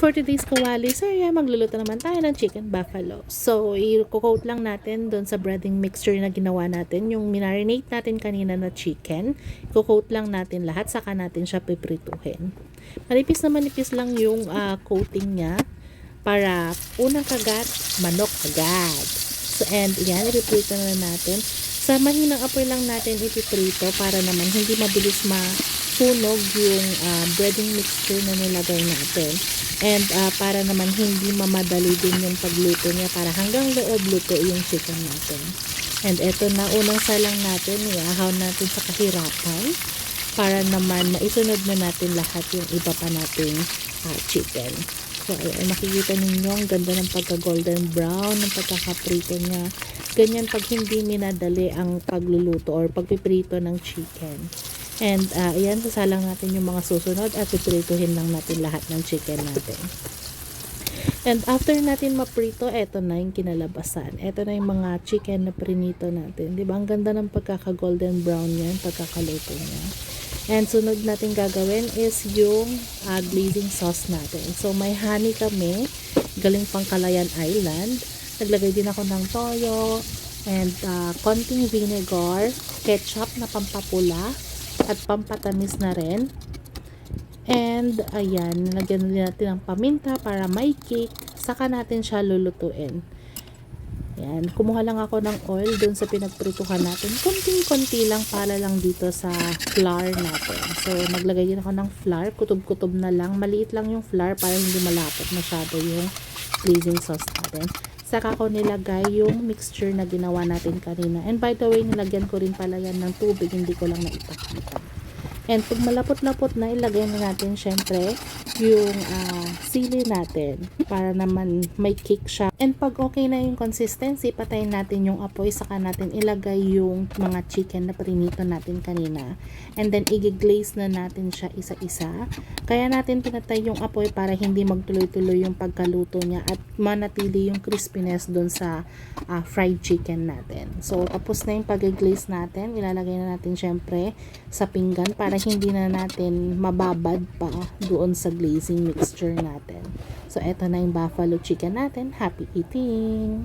For today's kawali, magluluto naman tayo ng chicken buffalo. So, i-coat lang natin doon sa breading mixture na ginawa natin. Yung minarinate natin kanina na chicken, i-coat lang natin lahat, saka natin siya piprituhin. Manipis na manipis lang yung coating niya para unang kagat, manok agad. So, and yan, ipiprito na natin. Sa mahinang apoy lang natin ipiprito para naman hindi mabilis masunog yung breading mixture na nilagay natin. And para naman hindi mamadali din yung pagluto niya para hanggang loob luto yung chicken natin. And eto na, unang salang natin, iahaw natin sa kahirapan para naman maisunod na natin lahat yung iba pa nating chicken. So ayan, makikita ninyo ang ganda ng pagka golden brown ng pagkakaprito niya. Ganyan pag hindi minadali ang pagluluto or pagpiprito ng chicken. And ayan, sasalang natin yung mga susunod at piprituhin lang natin lahat ng chicken natin. And after natin maprito, eto na yung kinalabasan. Eto na yung mga chicken na prinito natin. Diba? Ang ganda ng pagkaka-golden brown yan, pagkakaluto niya. And sunod natin gagawin is yung glazing sauce natin. So may honey kami, galing pang Calayan Island. Naglagay din ako ng toyo and konting vinegar, ketchup na pampapula, at pampatamis na rin. And ayan, nilagyan din natin ng paminta para may kick. Saka natin siya lulutuin. Ayan, kumuha lang ako ng oil dun sa pinagprituhan natin. Konting-konti lang para lang dito sa flour natin. So naglagay din ako ng flour, kutob-kutob na lang. Maliit lang yung flour para hindi malapot masyado yung glazing sauce natin. Saka ko nilagay yung mixture na ginawa natin kanina. And by the way, nilagyan ko rin pala yan ng tubig, hindi ko lang naipakita. And pag malapot-lapot na, ilagay na natin syempre yung sili natin para naman may kick siya. And pag okay na yung consistency, patayin natin yung apoy, saka natin ilagay yung mga chicken na prinito natin kanina. And then i-glaze na natin siya isa-isa. Kaya natin pinatay yung apoy para hindi magtuloy-tuloy yung pagkaluto niya at manatili yung crispiness dun sa fried chicken natin. So tapos na yung pag-glaze natin, ilalagay na natin syempre sa pinggan para hindi na natin mababad pa doon sa glazing mixture natin. So eto na yung buffalo chicken natin. Happy eating!